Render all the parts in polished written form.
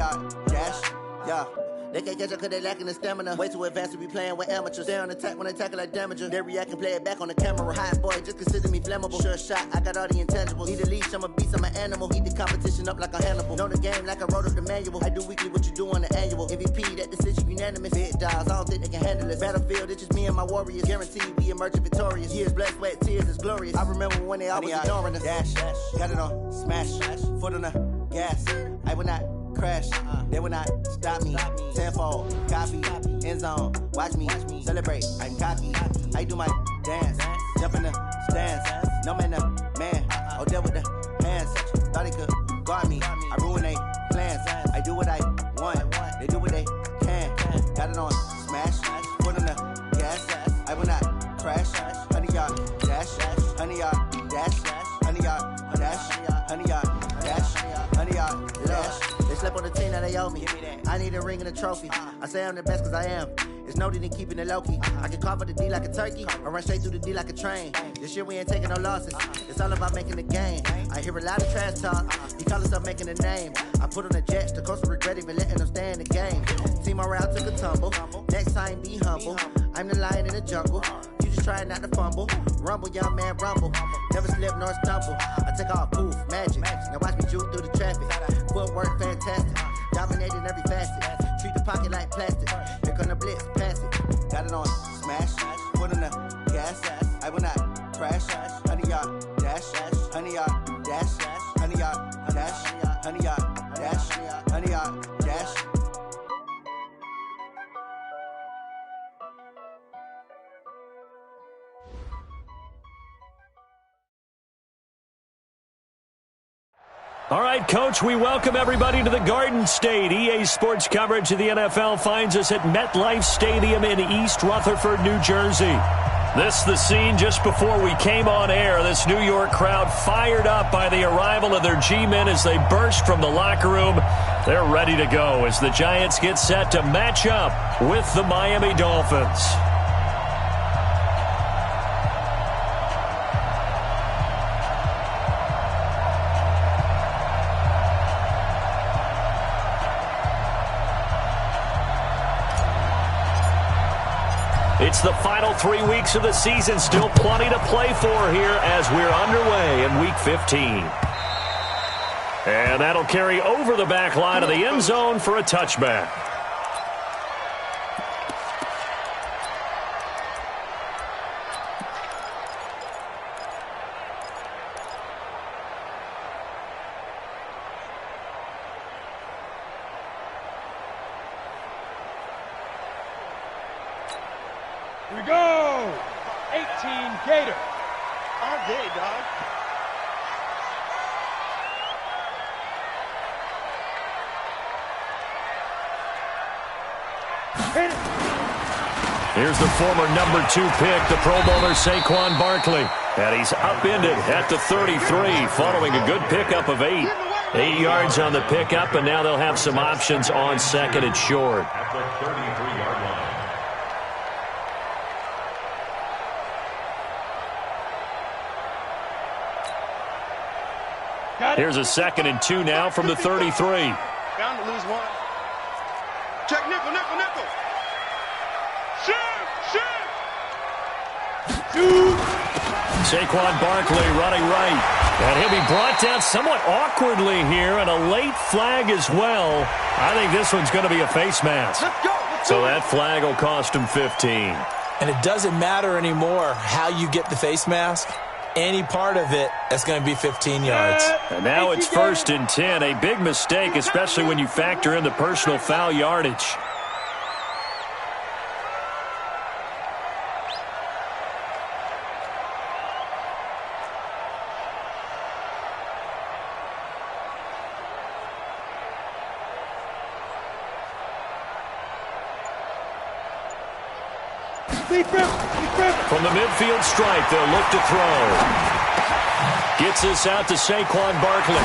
yard, dash, yeah. They can't catch up cause they lacking the stamina. Way too advanced to be playing with amateurs. Stay on attack when they tackle like damager. They react and play it back on the camera. Hot boy, just consider me flammable. Sure shot, I got all the intangibles. Need a leash, I'm a beast, I'm an animal. Heat the competition up like a Hannibal. Know the game like I wrote up the manual. I do weekly what you do on the annual. MVP, that decision unanimous. Big dogs, I don't think they can handle it. Battlefield, it's just me and my warriors. Guaranteed we emerging victorious. Years, blood, sweat, tears, it's glorious. I remember when they always ignoring us. Dash, got it on, smash, foot on the gas. I will not crash, they will not stop me. Tenfold, copy, end zone, watch me celebrate. I'm cocky, I do my dance, jump in the stands. No man, man, oh there with the hands. Thought they could guard me, I ruin they plans. I do what I want, they do what they can. Got it on, smash, foot on the gas. I will not crash, 100 yard dash, 100 yard dash, 100 yard dash, 100 yard dash, 100 yard dash. They slept on the team that they owe me. I need a ring and a trophy. I say I'm the best cause I am. It's no need in keeping it low-key. I can carve for the D like a turkey, or run straight through the D like a train. This year we ain't taking no losses. It's all about making the game. I hear a lot of trash talk. He call himself making a name. I put on the Jets. The coach will regret even letting them stay in the game. Team morale took a tumble. Next time be humble. I'm the lion in the jungle. You just trying not to fumble. Rumble, young man, rumble. Never slip nor stumble. I take off, poof, magic. Now watch me juke through the traffic. Footwork fantastic. Dominating every facet. Treat the pocket like plastic. Here come the blitz, pass it. Got it on, smash. Foot on the gas. I will not crash. 100 yard dash. 100 yard dash. 100 yard dash. 100 yard dash. 100 yard dash. All right, Coach, we welcome everybody to the Garden State. EA Sports coverage of the NFL finds us at MetLife Stadium in East Rutherford, New Jersey. This the scene just before we came on air. This New York crowd fired up by the arrival of their G-men as they burst from the locker room. They're ready to go as the Giants get set to match up with the Miami Dolphins. It's the final 3 weeks of the season. Still plenty to play for here as we're underway in Week 15. And that'll carry over the back line of the end zone for a touchback. Here we go! 18 Gator. All day, dog. Hit it. Here's the former number 2 pick, the Pro Bowler Saquon Barkley. And he's upended at the 33 following a good pickup of 8. 8 yards on the pickup, and now they'll have some options on second and short. At the 33-yard line. Here's a 2nd and 2 now from the 33. Bound to lose one. Check nickel, nickel, nickel. Shoot, shoot. Saquon Barkley running right. And he'll be brought down somewhat awkwardly here, and a late flag as well. I think this one's going to be a face mask. Let's go. So that flag will cost him 15. And it doesn't matter anymore how you get the face mask. Any part of it, that's going to be 15 yards. And now it's 1st and 10. A big mistake, especially when you factor in the personal foul yardage. From the midfield stripe, they'll look to throw. Gets this out to Saquon Barkley.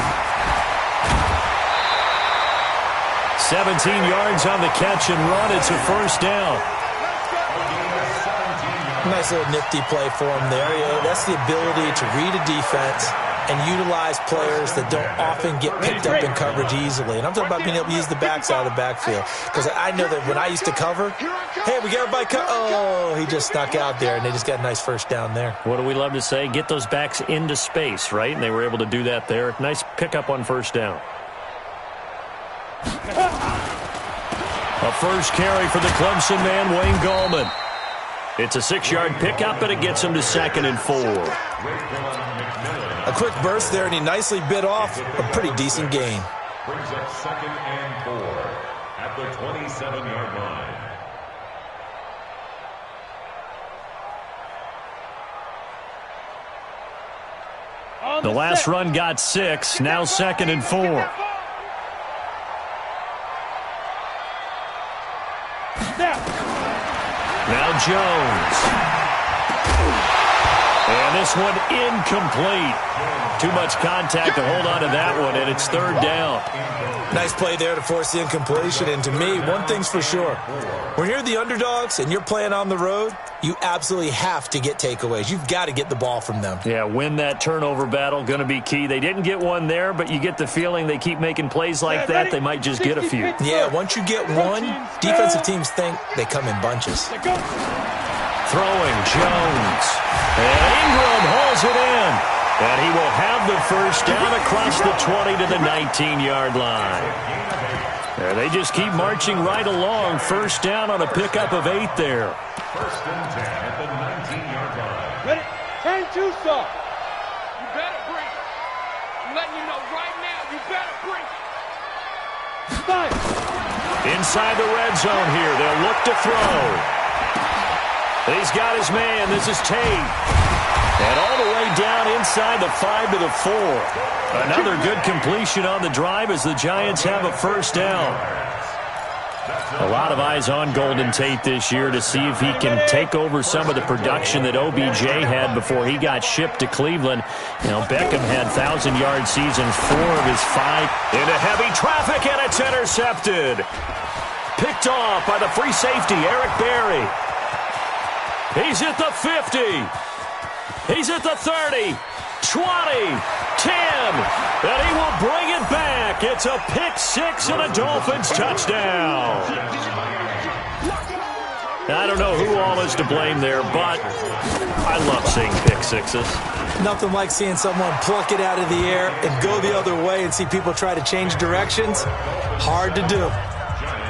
17 yards on the catch and run. It's a first down. Nice little nifty play for him there. Yeah, that's the ability to read a defense and utilize players that don't often get picked up in coverage easily. And I'm talking about being able to use the backside of the backfield. Because I know that when I used to cover, hey, we got everybody oh, he just snuck out there, and they just got a nice first down there. What do we love to say? Get those backs into space, right? And they were able to do that there. Nice pickup on first down. A first carry for the Clemson man, Wayne Gallman. It's a 6-yard pickup, and it gets him to 2nd and 4. A quick burst there, and he nicely bit off a pretty decent gain. Brings up 2nd and 4 at the 27-yard line. The last run got 6, now 2nd and 4. Now Jones. And this one incomplete. Too much contact to hold on to that one, and it's 3rd down. Nice play there to force the incompletion. And to me, one thing's for sure. When you're the underdogs and you're playing on the road, you absolutely have to get takeaways. You've got to get the ball from them. Yeah, win that turnover battle, going to be key. They didn't get one there, but you get the feeling they keep making plays like that, they might just get a few. Yeah, once you get one, defensive teams think they come in bunches. Throwing Jones. And Ingram hauls it in. And he will have the first down across the 20 to the 19-yard line. And they just keep marching right along. First down on a pickup of 8 there. 1st and 10 at the 19-yard line. Ready? Turn 2 soft. You better break. I'm letting you know right now, you better break. Fine. Inside the red zone here. They'll look to throw. He's got his man. This is Tate. And all the way down inside the 5 to the 4. Another good completion on the drive as the Giants have a first down. A lot of eyes on Golden Tate this year to see if he can take over some of the production that OBJ had before he got shipped to Cleveland. You know, Beckham had 1,000-yard seasons, 4 of his 5. Into heavy traffic, and it's intercepted. Picked off by the free safety, Eric Berry. He's at the 50. He's at the 30, 20, 10, and he will bring it back. It's a pick-6 and a Dolphins touchdown. I don't know who all is to blame there, but I love seeing pick-6s. Nothing like seeing someone pluck it out of the air and go the other way and see people try to change directions. Hard to do.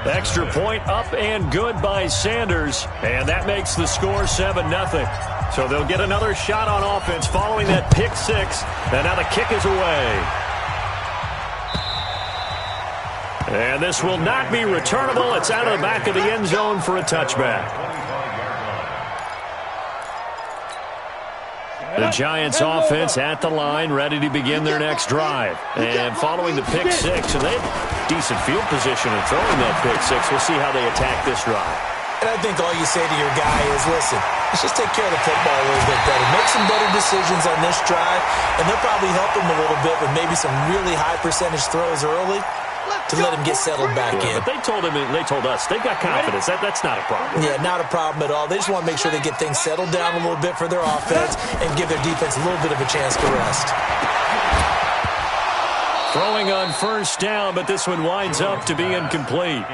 Extra point up and good by Sanders, and that makes the score 7-0. So they'll get another shot on offense following that pick-6, and now the kick is away. And this will not be returnable. It's out of the back of the end zone for a touchback. The Giants offense at the line, ready to begin their next drive. And following the pick-6, and they have decent field position in throwing that pick-6. We'll see how they attack this drive. And I think all you say to your guy is, listen, let's just take care of the football a little bit better. Make some better decisions on this drive, and they'll probably help him a little bit with maybe some really high percentage throws early to let him get settled back in. But they told us they've got confidence. That's not a problem. Yeah, not a problem at all. They just want to make sure they get things settled down a little bit for their offense and give their defense a little bit of a chance to rest. Throwing on first down, but this one winds up to be incomplete.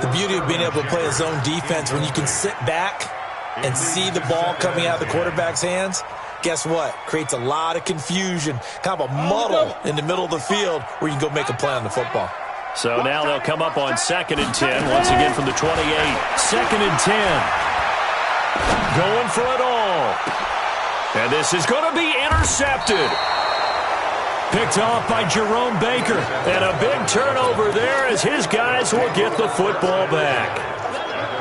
The beauty of being able to play a zone defense when you can sit back and see the ball coming out of the quarterback's hands, guess what? Creates a lot of confusion, kind of a muddle in the middle of the field where you can go make a play on the football. So now they'll come up on 2nd and 10, once again from the 28. 2nd and 10. Going for it all. And this is going to be intercepted. Picked off by Jerome Baker. And a big turnover there as his guys will get the football back.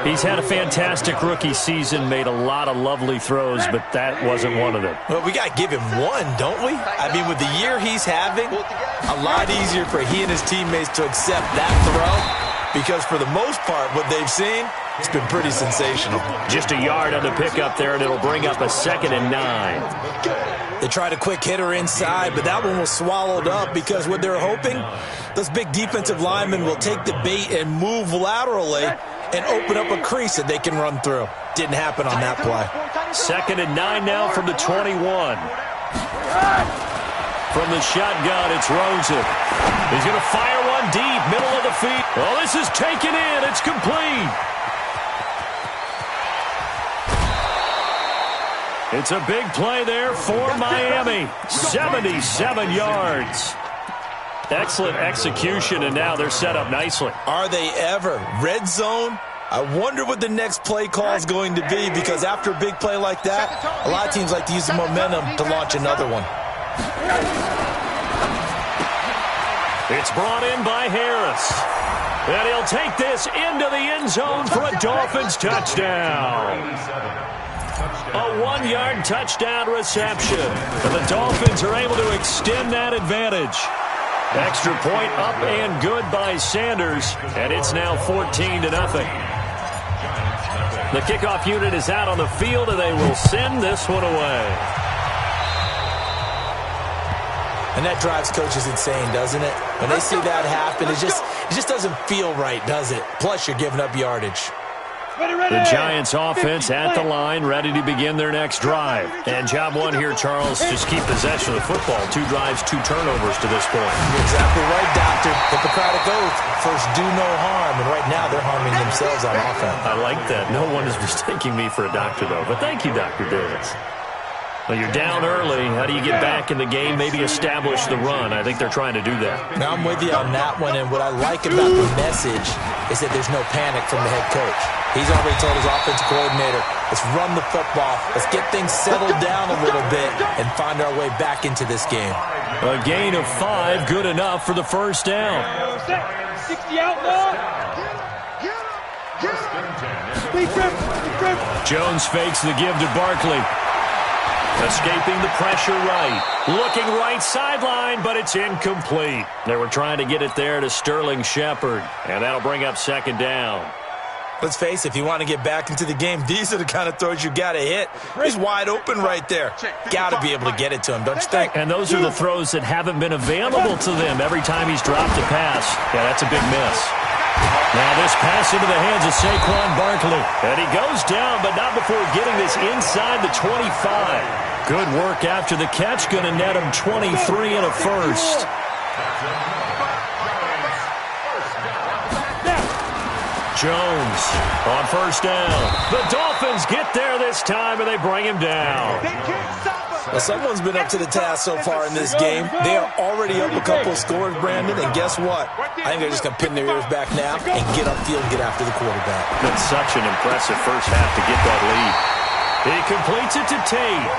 He's had a fantastic rookie season, made a lot of lovely throws, but that wasn't one of them. Well, we got to give him one, don't we? I mean, with the year he's having, a lot easier for he and his teammates to accept that throw because for the most part, what they've seen, it's been pretty sensational. Just a yard on the pickup there, and it'll bring up a 2nd and 9. They tried a quick hitter inside, but that one was swallowed up because what they're hoping, those big defensive linemen will take the bait and move laterally and open up a crease that they can run through. Didn't happen on that play. 2nd and 9 now from the 21. From the shotgun, it's Rosen. He's going to fire one deep, middle of the field. Oh, this is taken in. It's complete. It's a big play there for Miami. 77 yards. Excellent execution, and now they're set up nicely. Are they ever? Red zone? I wonder what the next play call is going to be, because after a big play like that, a lot of teams like to use the momentum to launch another one. It's brought in by Harris. And he'll take this into the end zone for a Dolphins touchdown. A 1-yard touchdown reception. And the Dolphins are able to extend that advantage. Extra point up and good by Sanders. And it's now 14-0. The kickoff unit is out on the field, and they will send this one away. And that drives coaches insane, doesn't it? When they see that happen, it just doesn't feel right, does it? Plus, you're giving up yardage. The Giants offense at the line, ready to begin their next drive. And job one here, Charles, just keep possession of the football. 2 drives, 2 turnovers to this point. You're exactly right, Doctor. Hippocratic oath. First, do no harm. And right now, they're harming themselves on offense. I like that. No one is mistaking me for a doctor, though. But thank you, Dr. Davis. Well, you're down early. How do you get back in the game, maybe establish the run? I think they're trying to do that. Now, I'm with you on that one, and what I like about the message is that there's no panic from the head coach. He's already told his offensive coordinator, let's run the football, let's get things settled down a little bit and find our way back into this game. A gain of 5, good enough for the first down. 60 out, Lord. Jones fakes the give to Barkley. Escaping the pressure right. Looking right sideline, but it's incomplete. They were trying to get it there to Sterling Shepard, and that'll bring up second down. Let's face it, if you want to get back into the game, these are the kind of throws you got to hit. He's wide open right there. Got to be able to get it to him, don't you think? And those are the throws that haven't been available to them every time he's dropped a pass. Yeah, that's a big miss. Now this pass into the hands of Saquon Barkley. And he goes down, but not before getting this inside the 25. Good work after the catch. Going to net him 23 and a first. Jones on first down. The Dolphins get there this time, and they bring him down. Well, someone's been up to the task so far in this game. They are already up a couple of scores, Brandon, and guess what? I think they're just going to pin their ears back now and get upfield and get after the quarterback. That's such an impressive first half to get that lead. He completes it to Tate,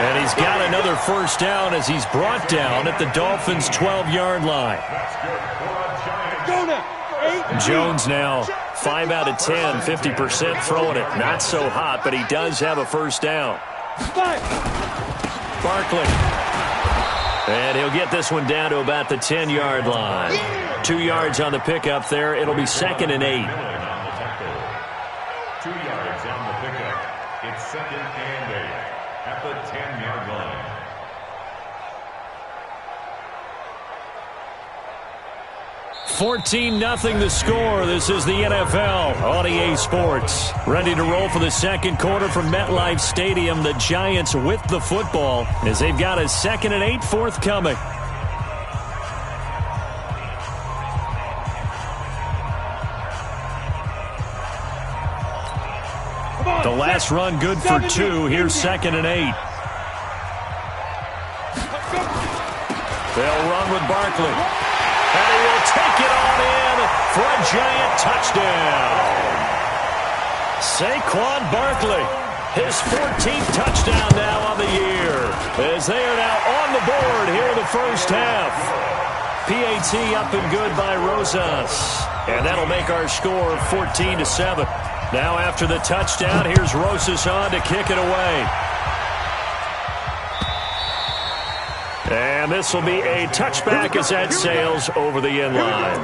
and he's got another first down as he's brought down at the Dolphins' 12-yard line. Jones now 5 out of 10, 50% throwing it. Not so hot, but he does have a first down. Barkley. And he'll get this one down to about the 10-yard line. 2 yards on the pickup there. It'll be 2nd and 8. 2 yards on the pickup. It's 2nd and 8 at the 10-yard line. 14-0 the score. This is the NFL on EA Sports. Ready to roll for the second quarter from MetLife Stadium. The Giants with the football as they've got a 2nd and 8 forthcoming. The last run good for 2. Here's 2nd and 8. They'll run with Barkley. And he will take it on in for a Giant touchdown. Saquon Barkley, his 14th touchdown now on the year, as they are now on the board here in the first half. PAT up and good by Rosas. And that'll make our score 14-7. Now after the touchdown, here's Rosas on to kick it away. And this will be a touchback as that sails over the end line.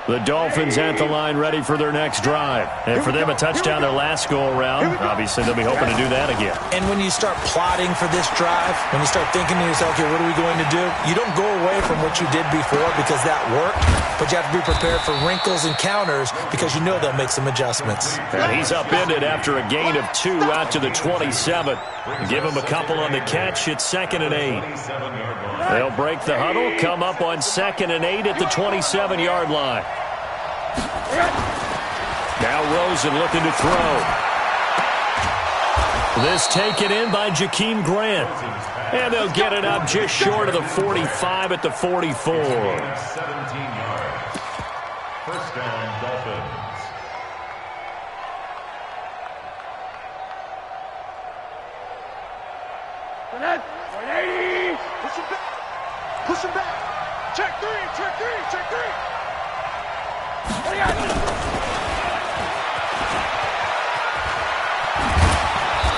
The Dolphins at the line ready for their next drive. And for them, a touchdown their last go-around. Obviously, they'll be hoping to do that again. And when you start plotting for this drive, when you start thinking to yourself, okay, what are we going to do? You don't go away from what you did before because that worked, but you have to be prepared for wrinkles and counters because you know they'll make some adjustments. And he's upended after a gain of 2 out to the 27. Give him a couple on the catch. It's 2nd and 8. They'll break the huddle, come up on 2nd and 8 at the 27-yard line. Now Rosen looking to throw. This taken in by Jakeem Grant. And they'll get it up just short of the 45 at the 44. 17 yards. First down, Dolphins. Push him back. Check three.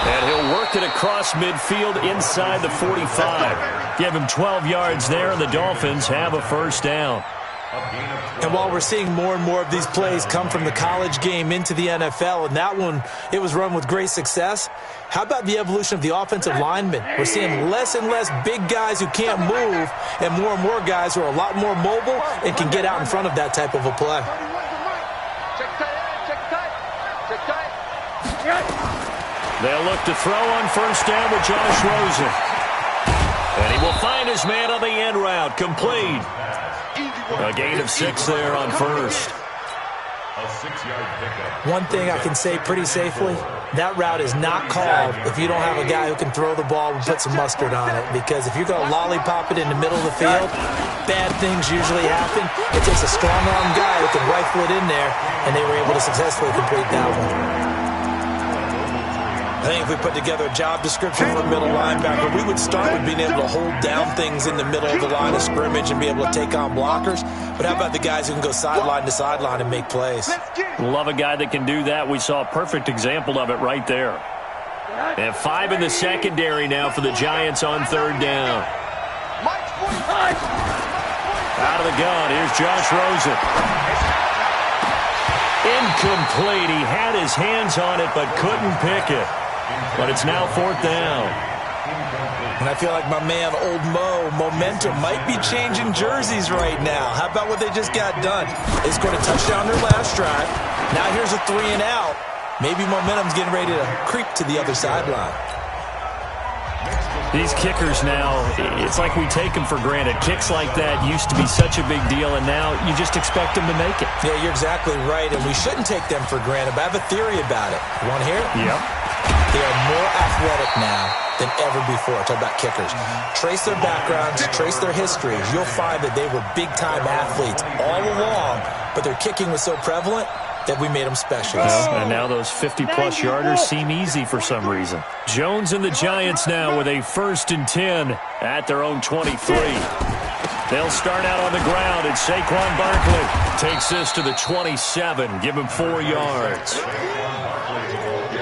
And he'll work it across midfield inside the 45. Give him 12 yards there, and the Dolphins have a first down. And while we're seeing more and more of these plays come from the college game into the NFL, and that one, it was run with great success, how about the evolution of the offensive linemen? We're seeing less and less big guys who can't move and more guys who are a lot more mobile and can get out in front of that type of a play. They'll look to throw on first down with Josh Rosen. And he will find his man on the end route. Complete. A gain of 6 there on first. A 6-yard pickup. One thing I can say pretty safely, that route is not called if you don't have a guy who can throw the ball and put some mustard on it. Because if you're going to lollipop it in the middle of the field, bad things usually happen. It takes a strong-arm guy who can rifle it in there, and they were able to successfully complete that one. I think if we put together a job description for a middle linebacker, we would start with being able to hold down things in the middle of the line of scrimmage and be able to take on blockers. But how about the guys who can go sideline to sideline and make plays? Love a guy that can do that. We saw a perfect example of it right there. And 5 in the secondary now for the Giants on third down. Out of the gun, here's Josh Rosen. Incomplete. He had his hands on it but couldn't pick it. But it's now fourth down. And I feel like my man, Old Mo, momentum might be changing jerseys right now. How about what they just got done? They scored a touchdown their last drive. Now here's a 3 and out. Maybe momentum's getting ready to creep to the other sideline. These kickers now, it's like we take them for granted. Kicks like that used to be such a big deal, and now you just expect them to make it. Yeah, you're exactly right, and we shouldn't take them for granted, but I have a theory about it. You want to hear it? Yep. They are more athletic now than ever before. Talk about kickers. Trace their backgrounds, trace their histories. You'll find that they were big-time athletes all along, but their kicking was so prevalent that we made them specialists. And now those 50-plus yarders seem easy for some reason. Jones and the Giants now with a 1st and 10 at their own 23. They'll start out on the ground, and Saquon Barkley takes this to the 27. Give him 4 yards.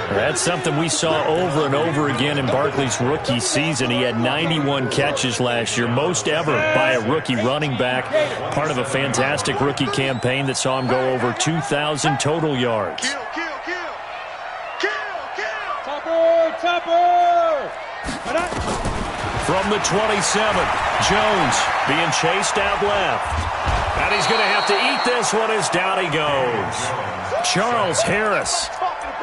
That's something we saw over and over again in Barkley's rookie season. He had 91 catches last year, most ever by a rookie running back, part of a fantastic rookie campaign that saw him go over 2,000 total yards. Topper! From the 27, Jones being chased out left. And he's going to have to eat this one as down he goes. Charles Harris.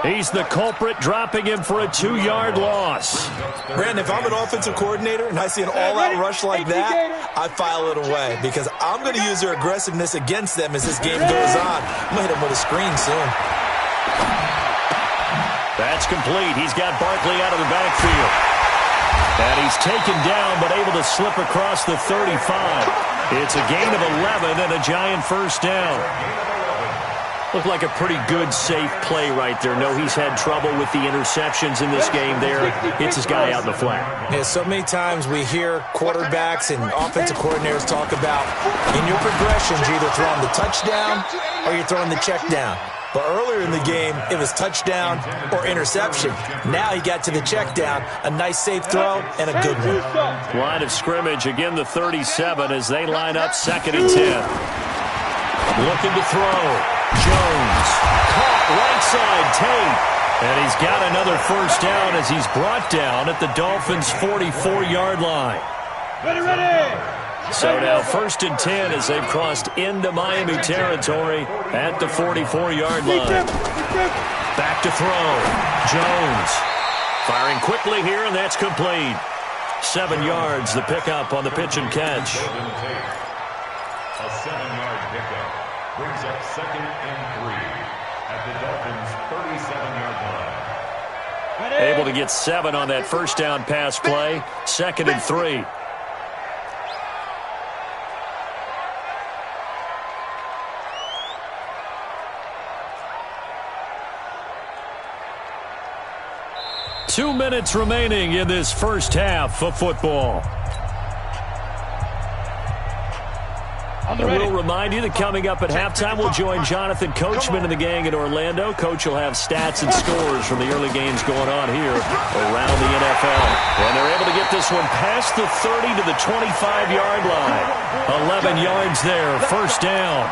He's the culprit, dropping him for a 2-yard loss. Brandon, if I'm an offensive coordinator and I see an all-out rush like that, I file it away because I'm going to use their aggressiveness against them as this game goes on. I'm going to hit them with a screen soon. That's complete. He's got Barkley out of the backfield. And he's taken down but able to slip across the 35. It's a gain of 11 and a Giant first down. Looked like a pretty good, safe play right there. No, he's had trouble with the interceptions in this game there. Hits his guy out in the flat. Yeah, so many times we hear quarterbacks and offensive coordinators talk about in your progressions, you're either throwing the touchdown or you're throwing the check down. But earlier in the game, it was touchdown or interception. Now he got to the check down, a nice safe throw, and a good one. Line of scrimmage, again the 37 as they line up 2nd and 10. Looking to throw. Jones. Caught right side. Tate. And he's got another first down as he's brought down at the Dolphins' 44-yard line. So now 1st and 10 as they've crossed into Miami territory at the 44-yard line. Back to throw. Jones. Firing quickly here, and that's complete. 7 yards, the pickup on the pitch and catch. A 7-yard pickup brings up 2nd and 3 at the Dolphins' 37-yard line. Able to get 7 on that first down pass play. 2nd and 3. Two minutes remaining in this first half of football. And we'll remind you that coming up at halftime, we'll join Jonathan Coachman and the gang in Orlando. Coach will have stats and scores from the early games going on here around the NFL. And they're able to get this one past the 30 to the 25-yard line. 11 yards there, first down.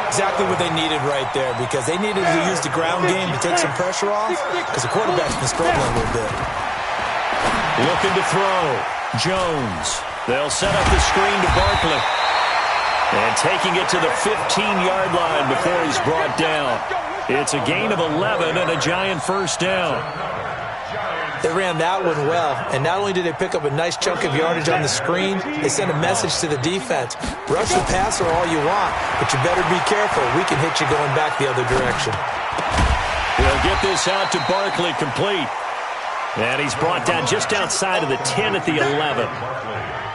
Exactly what they needed right there, because they needed to use the ground game to take some pressure off, because the quarterback's been struggling a little bit. Looking to throw. Jones. They'll set up the screen to Barkley. And taking it to the 15-yard line before he's brought down. It's a gain of 11 and a giant first down. They ran that one well, and not only did they pick up a nice chunk of yardage on the screen, they sent a message to the defense. Rush the passer all you want, but you better be careful. We can hit you going back the other direction. They'll get this out to Barkley, complete. And he's brought down just outside of the 10 at the 11.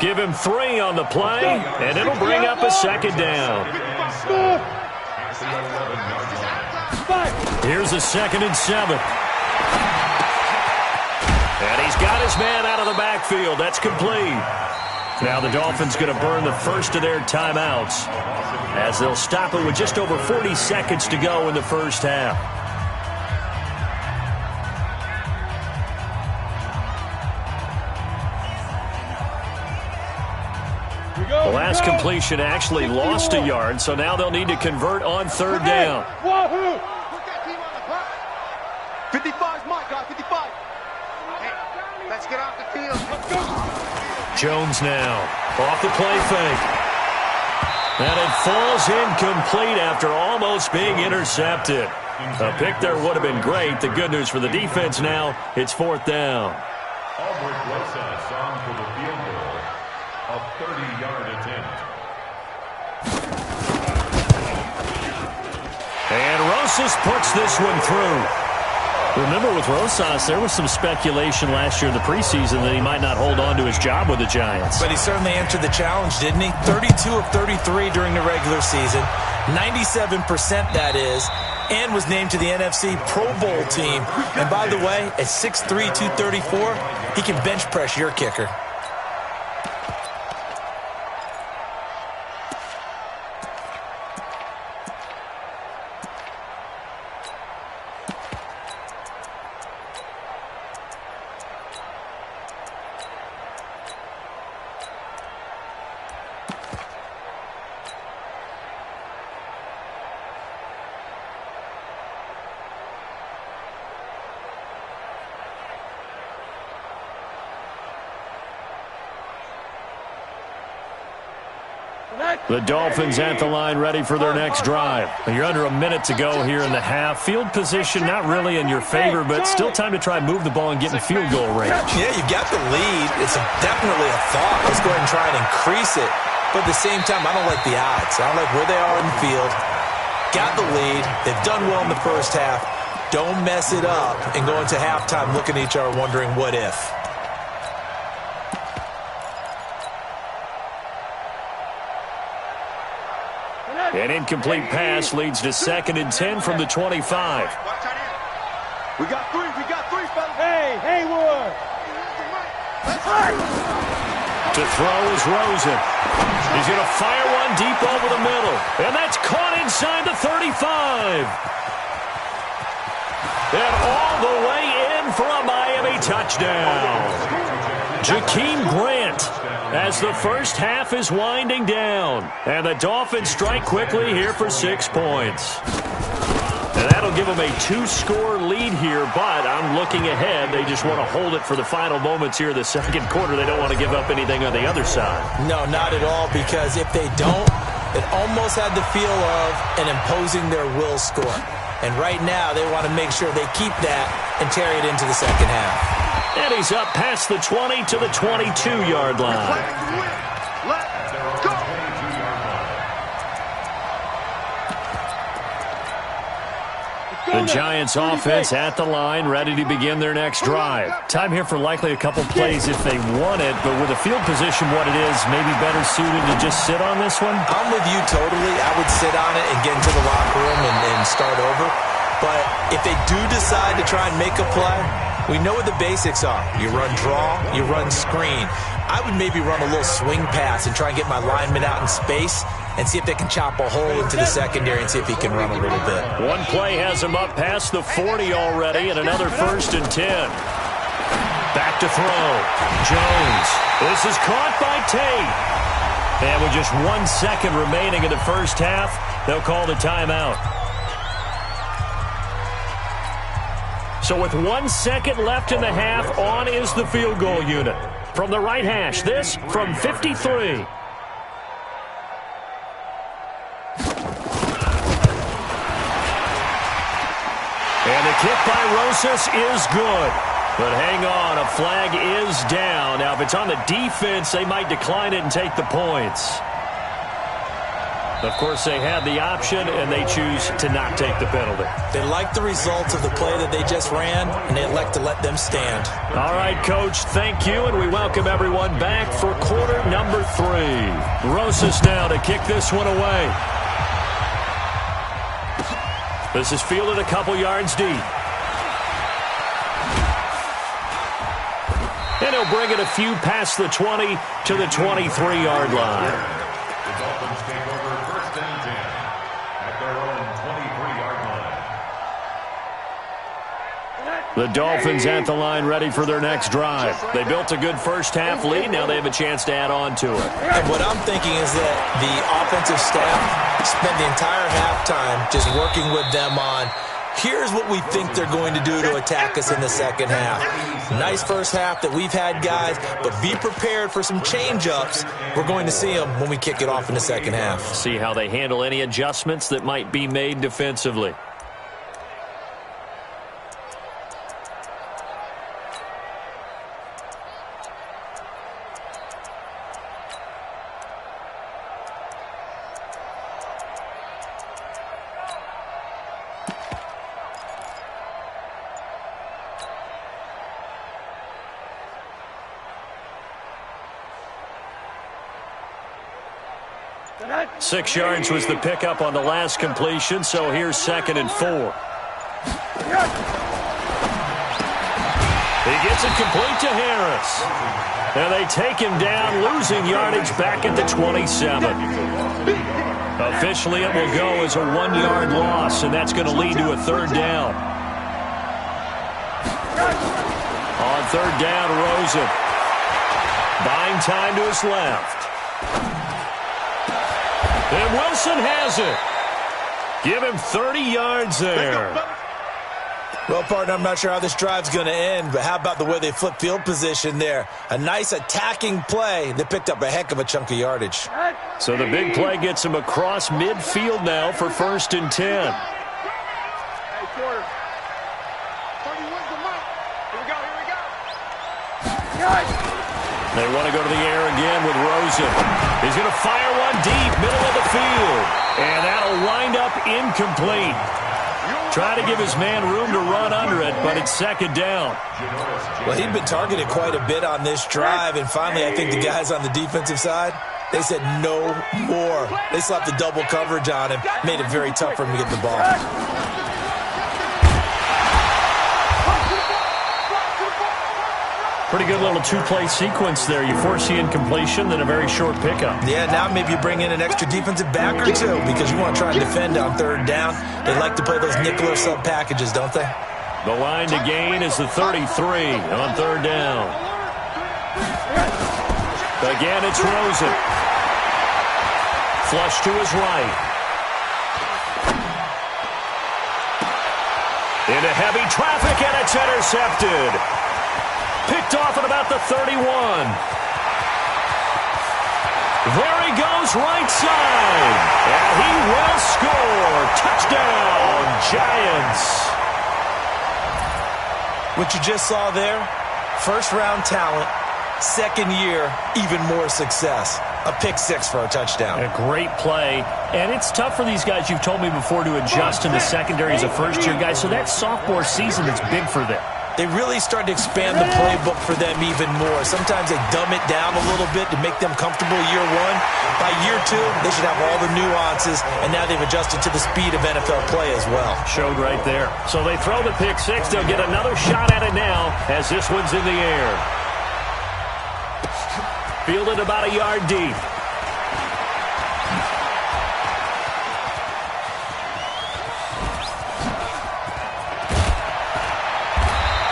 Give him 3 on the play, and it'll bring up a second down. Here's a 2nd and 7. And he's got his man out of the backfield. That's complete. Now the Dolphins going to burn the first of their timeouts as they'll stop it with just over 40 seconds to go in the first half. The last completion actually lost a yard, so now they'll need to convert on 3rd down. 55's my guy, 55. Hey, let's get off the field. Jones now off the play fake. And it falls incomplete after almost being intercepted. A pick there would have been great. The good news for the defense now, it's 4th down. Albert Rosas on for the field goal. A 30-yard attempt. And Rosas puts this one through. Remember, with Rosas, there was some speculation last year in the preseason that he might not hold on to his job with the Giants. But he certainly answered the challenge, didn't he? 32 of 33 during the regular season, 97% that is, and was named to the NFC Pro Bowl team. And by the way, at 6'3", 234, he can bench press your kicker. The Dolphins at the line, ready for their next drive. You're under a minute to go here in the half. Field position not really in your favor, but still time to try and move the ball and get in field goal range. Yeah, you got the lead. It's definitely a thought. Let's go ahead and try and increase it. But at the same time, I don't like the odds. I don't like where they are in the field. Got the lead. They've done well in the first half. Don't mess it up and go into halftime looking at each other wondering what if. An incomplete pass leads to 2nd and 10 from the 25. We got three, fellas. Hey, Haywood. To throw is Rosen. He's going to fire one deep over the middle. And that's caught inside the 35. And all the way in for a Miami touchdown. Jakeem Grant, as the first half is winding down. And the Dolphins strike quickly here for 6 points. And that'll give them a 2-score lead here, but I'm looking ahead. They just want to hold it for the final moments here in the second quarter. They don't want to give up anything on the other side. No, not at all, because if they don't, it almost had the feel of an imposing their will score. And right now, they want to make sure they keep that and carry it into the second half. And he's up past the 20 to the 22-yard line. The Giants offense at the line, ready to begin their next drive. Time here for likely a couple plays if they want it, but with the field position what it is, maybe better suited to just sit on this one? I'm with you totally. I would sit on it and get into the locker room and start over. But if they do decide to try and make a play, we know what the basics are. You run draw, you run screen. I would maybe run a little swing pass and try and get my lineman out in space and see if they can chop a hole into the secondary and see if he can run a little bit. One play has him up past the 40 already, and another 1st and 10. Back to throw. Jones. This is caught by Tate. And with just 1 second remaining in the first half, they'll call the timeout. So with 1 second left in the half, on is the field goal unit. From the right hash, this from 53. And the kick by Rosas is good. But hang on, a flag is down. Now, if it's on the defense, they might decline it and take the points. Of course, they had the option, and they choose to not take the penalty. They like the results of the play that they just ran, and they elect to let them stand. All right, Coach, thank you, and we welcome everyone back for quarter number 3. Rosas now to kick this one away. This is fielded a couple yards deep. And he'll bring it a few past the 20 to the 23-yard line. The Dolphins take over 1st and 10 at their own 23-yard line. The Dolphins at the line ready for their next drive. They built a good first half lead. Now they have a chance to add on to it. And what I'm thinking is that the offensive staff spent the entire halftime just working with them on, here's what we think they're going to do to attack us in the second half. Nice first half that we've had, guys, but be prepared for some change-ups. We're going to see them when we kick it off in the second half. See how they handle any adjustments that might be made defensively. Tonight, 6 yards was the pickup on the last completion, so here's 2nd and 4. He gets it complete to Harris. And they take him down, losing yardage back at the 27. Officially, it will go as a 1-yard loss, and that's going to lead to a 3rd down. On 3rd down, Rosen. Buying time to his left. And Wilson has it. Give him 30 yards there. Well, partner, I'm not sure how this drive's going to end, but how about the way they flip field position there? A nice attacking play that picked up a heck of a chunk of yardage. So the big play gets him across midfield now for 1st and 10. hey, quarter. 31's the mark. Here we go, here we go. They want to go to the air again with Rosen. He's going to fire one deep, middle of the field. And that'll wind up incomplete. Try to give his man room to run under it, but it's 2nd down. Well, he'd been targeted quite a bit on this drive, and finally I think the guys on the defensive side, they said no more. They slapped the double coverage on him, made it very tough for him to get the ball. Pretty good little 2-play sequence there. You force the incompletion, then a very short pickup. Yeah, now maybe you bring in an extra defensive back or two because you want to try and defend on 3rd down. They like to play those nickel or sub packages, don't they? The line to gain is the 33 on 3rd down. Again, it's Rosen. Flush to his right. Into heavy traffic, and it's intercepted. Picked off at about the 31. There he goes, right side. And he will score. Touchdown, Giants. What you just saw there, first-round talent, second year, even more success. A pick six for a touchdown. A great play. And it's tough for these guys, you've told me before, to adjust in the secondary as a first-year guy. So that sophomore season is big for them. They really started to expand the playbook for them even more. Sometimes they dumb it down a little bit to make them comfortable year one. By year two, they should have all the nuances, and now they've adjusted to the speed of NFL play as well. Showed right there. So they throw the pick six. They'll get another shot at it now as this one's in the air. Fielded about a yard deep.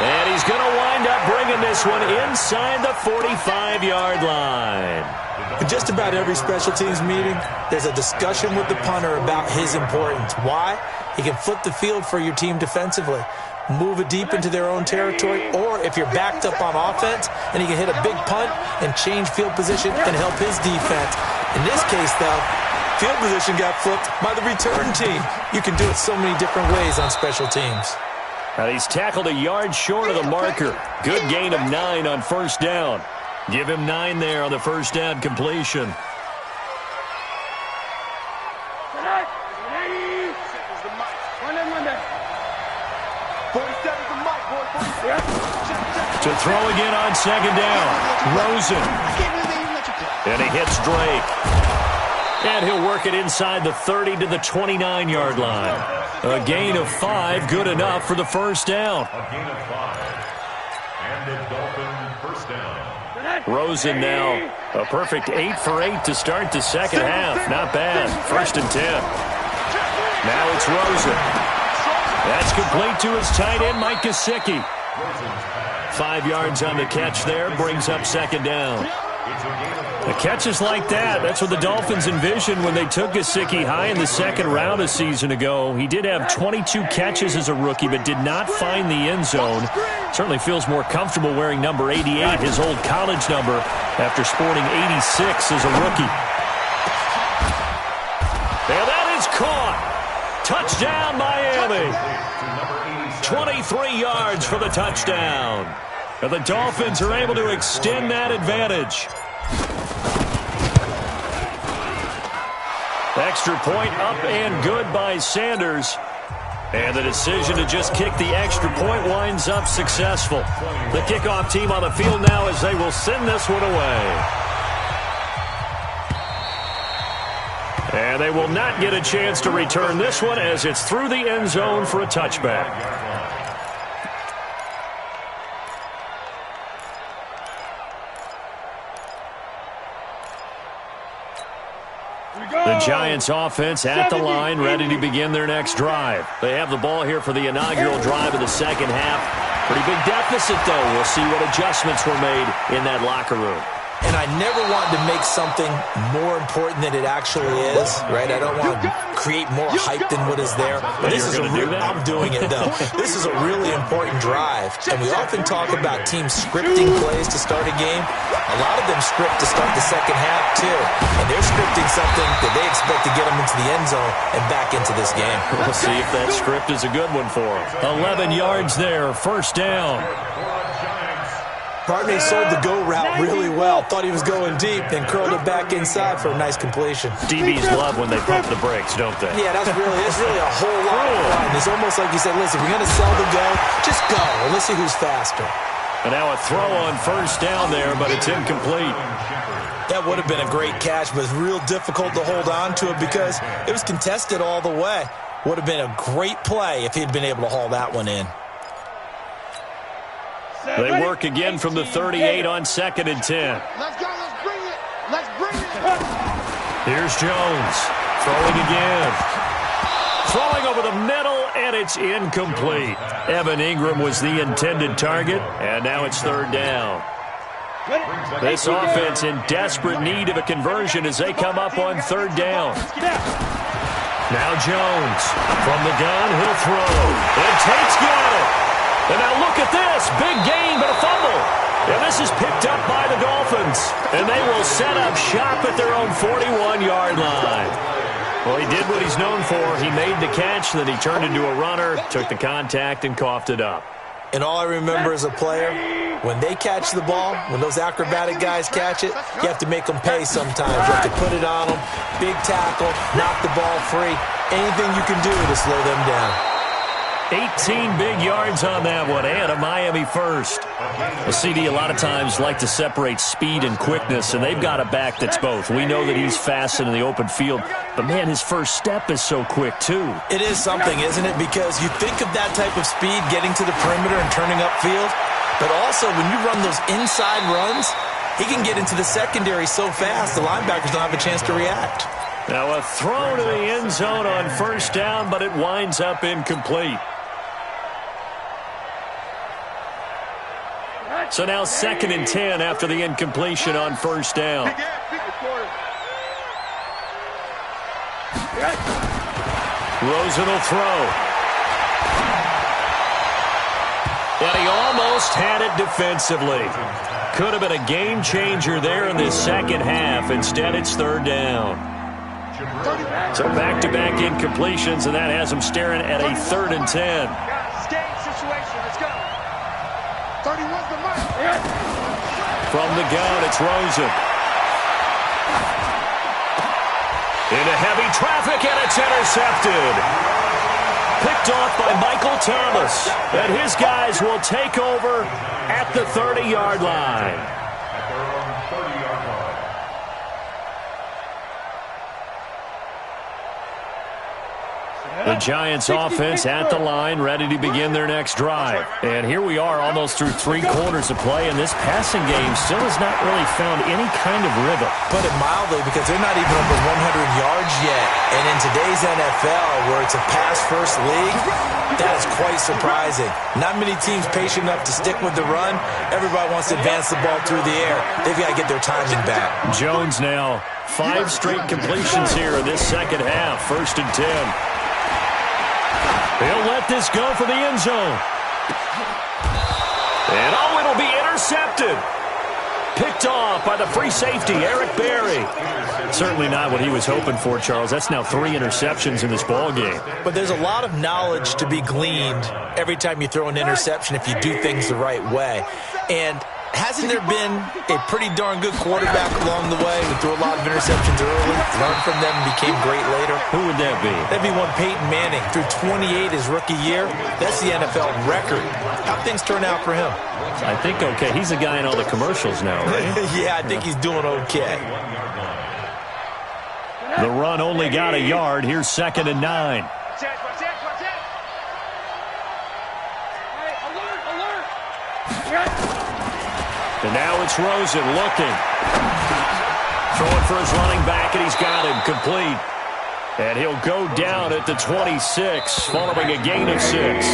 And he's going to wind up bringing this one inside the 45-yard line. In just about every special teams meeting, there's a discussion with the punter about his importance. Why? He can flip the field for your team defensively, move it deep into their own territory, or if you're backed up on offense, and he can hit a big punt and change field position and help his defense. In this case, though, field position got flipped by the return team. You can do it so many different ways on special teams. And he's tackled a yard short of the marker. Good gain of 9 on first down. Give him 9 there on the first down completion. To throw again on second down. Rosen. And he hits Drake. And he'll work it inside the 30 to the 29-yard line. A gain of 5, good enough for the first down. A gain of 5. And the Dolphin first down. Rosen now a perfect 8 for 8 to start the second half. Not bad. First and 10. Now it's Rosen. That's complete to his tight end, Mike Gesicki. 5 yards on the catch there, brings up second down. The catches like that, that's what the Dolphins envisioned when they took Gesicki high in the second round a season ago. He did have 22 catches as a rookie, but did not find the end zone. Certainly feels more comfortable wearing number 88, his old college number, after sporting 86 as a rookie. And that is caught. Touchdown, Miami. 23 yards for the touchdown. And the Dolphins are able to extend that advantage. Extra point up and good by Sanders. And the decision to just kick the extra point winds up successful. The kickoff team on the field now as they will send this one away. And they will not get a chance to return this one as it's through the end zone for a touchback. The Giants offense at the line, ready to begin their next drive. They have the ball here for the inaugural drive of the second half. Pretty big deficit, though. We'll see what adjustments were made in that locker room. And I never want to make something more important than it actually is, right? I don't want to create more hype than what is there. But this is I'm doing it, though. This is a really important drive. And we often talk about teams scripting plays to start a game. A lot of them script to start the second half, too. And they're scripting something that they expect to get them into the end zone and back into this game. We'll see if that script is a good one for them. 11 yards there, first down. Partney sold the go route really well. Thought he was going deep, then curled it back inside for a nice completion. DBs love when they pump the brakes, don't they? Yeah, it's really a whole lot of fun. It's almost like you said, listen, if we're going to sell the go, just go. And let's see who's faster. And now a throw on first down there, but it's incomplete. That would have been a great catch, but it's real difficult to hold on to it because it was contested all the way. Would have been a great play if he'd been able to haul that one in. They work again from the 38 on second and 10. Let's go. Let's bring it. Let's bring it. Here's Jones. Throwing again. Throwing over the middle, and it's incomplete. Evan Ingram was the intended target, and now it's third down. This offense in desperate need of a conversion as they come up on third down. Now Jones from the gun, he'll throw. And Tate's got it. And now look at this. Big gain, but a fumble. And this is picked up by the Dolphins. And they will set up shop at their own 41-yard line. Well, he did what he's known for. He made the catch, then he turned into a runner, took the contact, and coughed it up. And all I remember as a player, when they catch the ball, when those acrobatic guys catch it, you have to make them pay sometimes. You have to put it on them, big tackle, knock the ball free. Anything you can do to slow them down. 18 big yards on that one, and a Miami first. Well, CD a lot of times like to separate speed and quickness, and they've got a back that's both. We know that he's fast in the open field, but, man, his first step is so quick, too. It is something, isn't it? Because you think of that type of speed getting to the perimeter and turning upfield, but also when you run those inside runs, he can get into the secondary so fast the linebackers don't have a chance to react. Now a throw to the end zone on first down, but it winds up incomplete. So now 2nd and 10 after the incompletion on first down. Rosen will throw. And he almost had it defensively. Could have been a game changer there in this second half. Instead, it's third down. So back-to-back incompletions, and that has him staring at a 3rd and 10. From the gun, it's Rosen. Into heavy traffic, and it's intercepted. Picked off by Michael Thomas. And his guys will take over at the 30-yard line. At their own 30-yard line. The Giants offense at the line, ready to begin their next drive. And here we are almost through 3 quarters of play, and this passing game still has not really found any kind of rhythm. Put it mildly, because they're not even over 100 yards yet. And in today's NFL, where it's a pass-first league, that is quite surprising. Not many teams patient enough to stick with the run. Everybody wants to advance the ball through the air. They've got to get their timing back. Jones now, 5 straight completions here in this second half. 1st and 10. He'll let this go for the end zone. And, oh, it'll be intercepted. Picked off by the free safety, Eric Berry. Certainly not what he was hoping for, Charles. That's now 3 interceptions in this ball game. But there's a lot of knowledge to be gleaned every time you throw an interception if you do things the right way. And hasn't there been a pretty darn good quarterback along the way who threw a lot of interceptions early, learned from them, and became great later? Who would that be? That'd be one Peyton Manning. Threw 28 his rookie year. That's the NFL record. How'd things turn out for him? I think okay. He's a guy in all the commercials now, right? Yeah, I think he's doing okay. The run only got a yard. Here's 2nd and 9. And now it's Rosen looking. Throwing for his running back, and he's got him complete. And he'll go down at the 26, following a gain of 6.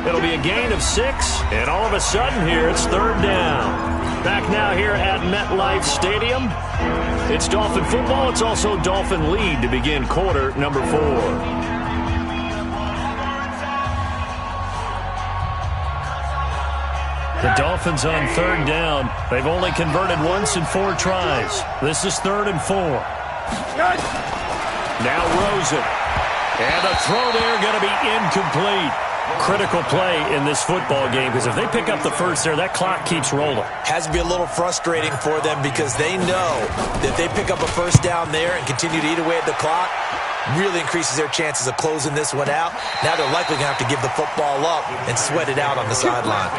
It'll be a gain of 6, and all of a sudden here, it's 3rd down. Back now here at MetLife Stadium. It's Dolphin football. It's also Dolphin lead to begin quarter number 4. The Dolphins on 3rd down. They've only converted once in 4 tries. This is 3rd and 4. Now Rosen. And a throw there going to be incomplete. Critical play in this football game, because if they pick up the first there, that clock keeps rolling. Has to be a little frustrating for them, because they know that if they pick up a first down there and continue to eat away at the clock, really increases their chances of closing this one out. Now they're likely going to have to give the football up and sweat it out on the sideline.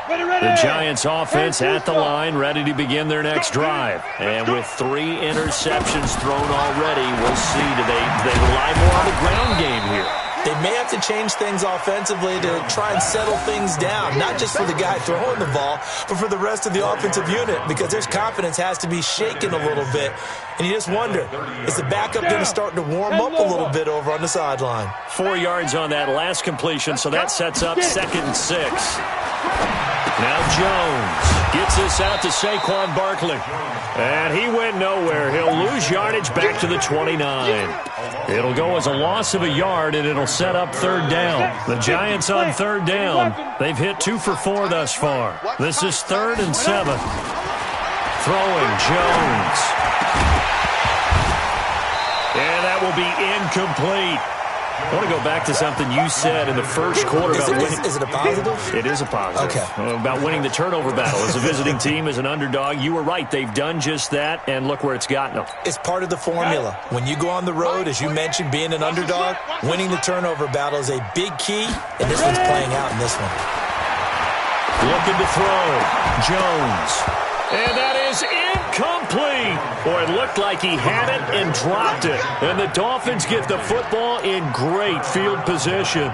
The Giants offense at the line, ready to begin their next drive. And with 3 interceptions thrown already, we'll see. Do they rely more on the ground game here? They may have to change things offensively to try and settle things down, not just for the guy throwing the ball, but for the rest of the offensive unit, because their confidence has to be shaken a little bit. And you just wonder, is the backup going to start to warm up a little bit over on the sideline? 4 yards on that last completion, so that sets up 2nd and 6. Now Jones gets this out to Saquon Barkley. And he went nowhere. He'll lose yardage back to the 29. It'll go as a loss of a yard, and it'll set up 3rd down. The Giants on 3rd down. They've hit 2 for 4 thus far. This is 3rd and 7. Throwing Jones. And that will be incomplete. I want to go back to something you said in the first quarter. Is it a positive? It is a positive. Okay. About winning the turnover battle. As a visiting team, as an underdog, you were right. They've done just that, and look where it's gotten them. It's part of the formula. When you go on the road, as you mentioned, being an underdog, winning the turnover battle is a big key, and this one's playing out in this one. Looking to throw. Jones. And that is incomplete. Boy, it looked like he had it and dropped it. And the Dolphins get the football in great field position.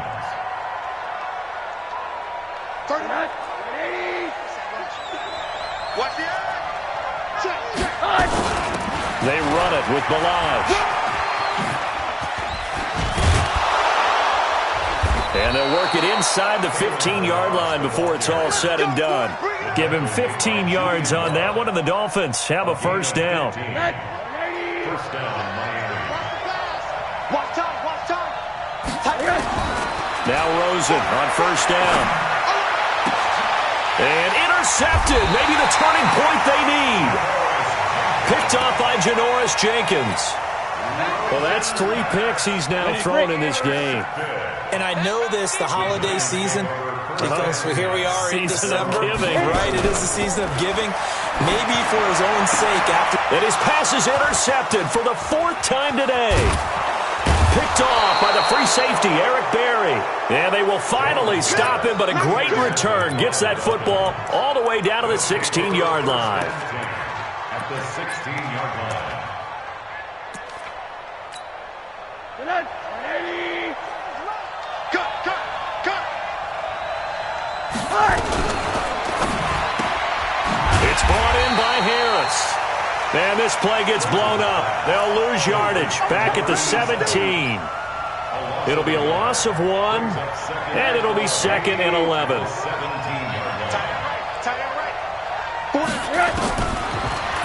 They run it with Balaj. And they'll work it inside the 15-yard line before it's all said and done. Give him 15 yards on that one, and the Dolphins have a 1st down. Now Rosen on 1st down. And intercepted. Maybe the turning point they need. Picked off by Janoris Jenkins. Well, that's 3 picks he's now thrown in this game. And I know this, the holiday season, because here we are in December. Giving. Right, it is the season of giving. Maybe for his own sake after. And his pass is intercepted for the 4th time today. Picked off by the free safety, Eric Berry. And they will finally stop him, but a great return gets that football all the way down to the 16-yard line. At the 16-yard line. It's brought in by Harris. And this play gets blown up. They'll lose yardage back at the 17. It'll be a loss of 1, and it'll be 2nd and 11.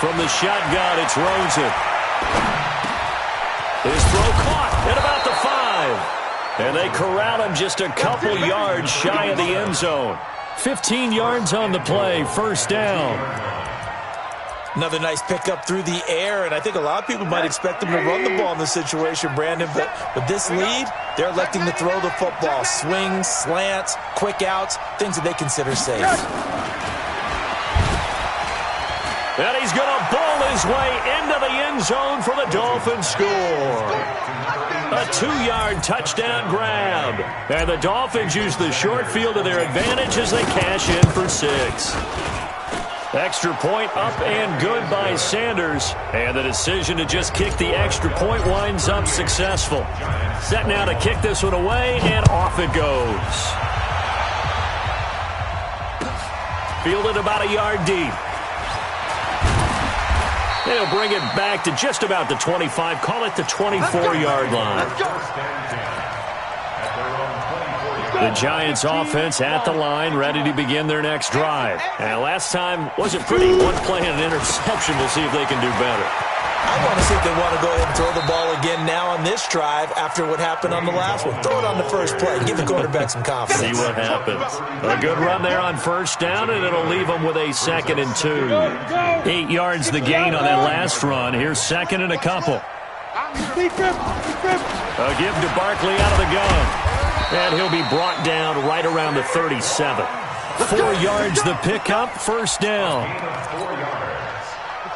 From the shotgun, it's Rosen. His throw caught at about the 5. And they corral him just a couple yards shy of the end zone. 15 yards on the play, 1st down. Another nice pickup through the air, and I think a lot of people might expect them to run the ball in this situation, Brandon, but with this lead, they're electing to throw the football. Swings, slants, quick outs, things that they consider safe. And he's going to bowl his way into the end zone for the Dolphins score. A 2-yard touchdown grab. And the Dolphins use the short field to their advantage as they cash in for 6. Extra point up and good by Sanders. And the decision to just kick the extra point winds up successful. Set now to kick this one away, and off it goes. Fielded about a yard deep. They'll bring it back to just about the 25. Call it the 24-yard line. The Giants offense at the line, ready to begin their next drive. And last time wasn't pretty. 1 play and an interception. We'll see if they can do better. I want to see if they want to go ahead and throw the ball again now on this drive after what happened on the last one. Throw it on the first play. Give the quarterback some confidence. See what happens. A good run there on 1st down, and it'll leave them with a 2nd and 2. 8 yards the gain on that last run. Here's 2nd and a couple. A give to Barkley out of the gun. And he'll be brought down right around the 37. 4 yards the pickup, 1st down.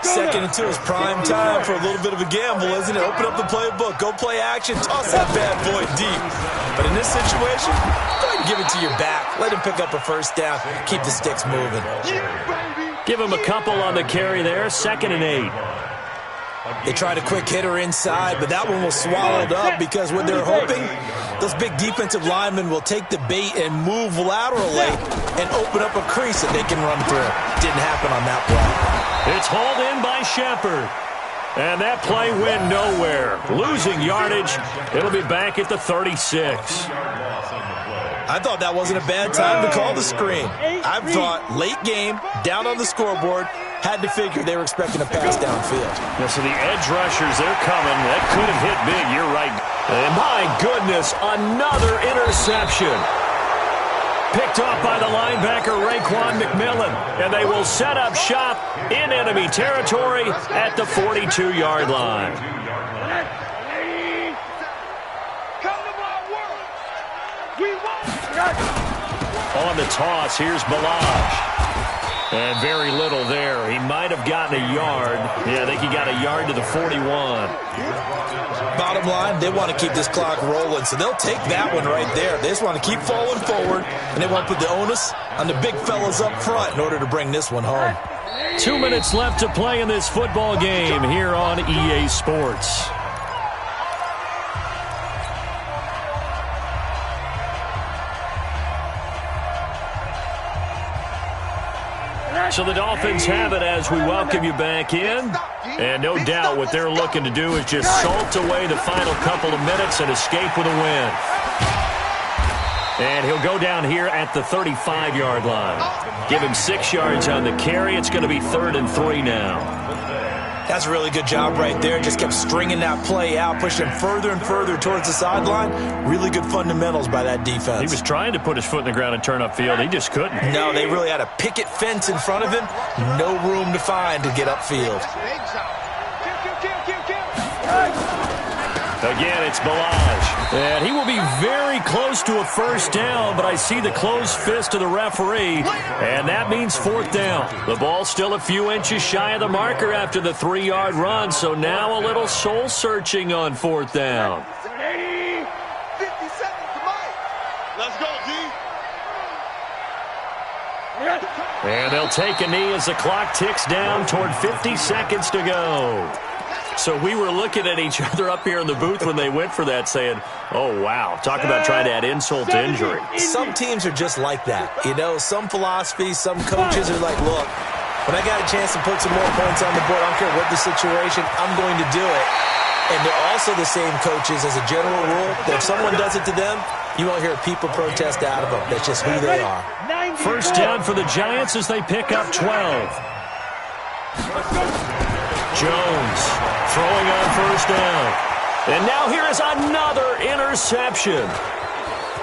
2nd and 2 is prime time for a little bit of a gamble, isn't it? Open up the playbook, go play action, toss that bad boy deep. But in this situation, go ahead and give it to your back. Let him pick up a 1st down, keep the sticks moving. Give him a couple on the carry there, 2nd and 8. They tried a quick hitter inside, but that one was swallowed up because what they're hoping, those big defensive linemen will take the bait and move laterally and open up a crease that they can run through. Didn't happen on that play. It's hauled in by Shepard. And that play went nowhere. Losing yardage. It'll be back at the 36. I thought that wasn't a bad time to call the screen. I thought late game, down on the scoreboard, had to figure they were expecting a pass downfield. Yeah, so the edge rushers, they're coming. That could have hit big. You're right. And my goodness, another interception. Picked off by the linebacker, Raekwon McMillan. And they will set up shop in enemy territory at the 42-yard line. On the toss, here's Balaj. And very little there. He might have gotten a yard. Yeah, I think he got a yard to the 41. Bottom line, they want to keep this clock rolling, so they'll take that one right there. They just want to keep falling forward, and they want to put the onus on the big fellas up front in order to bring this one home. 2 minutes left to play in this football game here on EA Sports. So the Dolphins have it as we welcome you back in. And no doubt what they're looking to do is just salt away the final couple of minutes and escape with a win. And he'll go down here at the 35-yard line. Give him 6 yards on the carry. It's going to be 3rd and 3 now. That's a really good job right there. Just kept stringing that play out, pushing him further and further towards the sideline. Really good fundamentals by that defense. He was trying to put his foot in the ground and turn upfield. He just couldn't. No, they really had a picket fence in front of him. No room to find to get upfield. Again, it's Balaj. And he will be very close to a first down, but I see the closed fist of the referee, and that means 4th down. The ball's still a few inches shy of the marker after the 3-yard run, so now a little soul-searching on 4th down. 50 seconds to Mike. Let's go, G. And they'll take a knee as the clock ticks down toward 50 seconds to go. So we were looking at each other up here in the booth when they went for that saying, oh, wow, talk about trying to add insult to injury. Some teams are just like that. You know, some philosophies, some coaches are like, look, when I got a chance to put some more points on the board, I don't care what the situation, I'm going to do it. And they're also the same coaches as a general rule that if someone does it to them, you won't hear people protest out of them. That's just who they are. First down for the Giants as they pick up 12. Jones throwing on first down. And now here is another interception.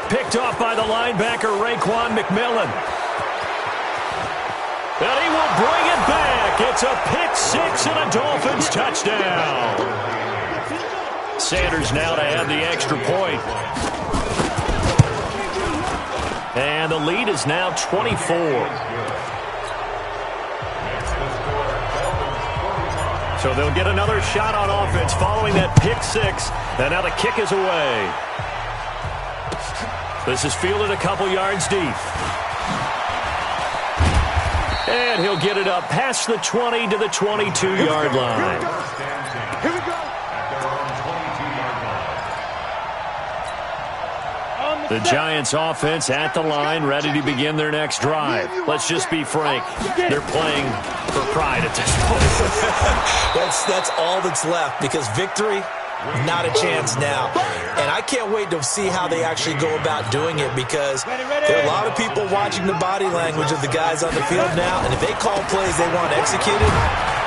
Picked off by the linebacker, Raekwon McMillan. And he will bring it back. It's a pick six and a Dolphins touchdown. Sanders now to add the extra point. And the lead is now 24. So they'll get another shot on offense following that pick six. And now the kick is away. This is fielded a couple yards deep. And he'll get it up past the 20 to the 22-yard line. Here we go. The Giants offense at the line, ready to begin their next drive. Let's just be frank. They're playing for pride at this point. That's all that's left, because victory, not a chance now. And I can't wait to see how they actually go about doing it, because there are a lot of people watching the body language of the guys on the field now, and if they call plays they want executed,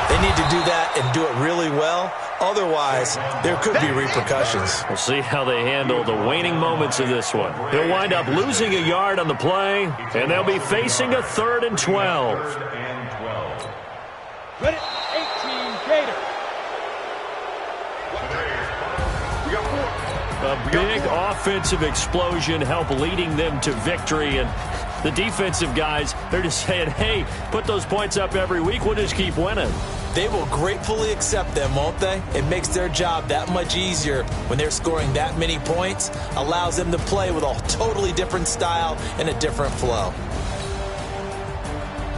they need to do that and do it really well. Otherwise, there could be repercussions. We'll see how they handle the waning moments of this one. They'll wind up losing a yard on the play, and they'll be facing a 3rd and 12. Ready? 18 Gator. A big offensive explosion helped leading them to victory, and the defensive guys, they're just saying, hey, put those points up every week, we'll just keep winning. They will gratefully accept them, won't they? It makes their job that much easier when they're scoring that many points, allows them to play with a totally different style and a different flow.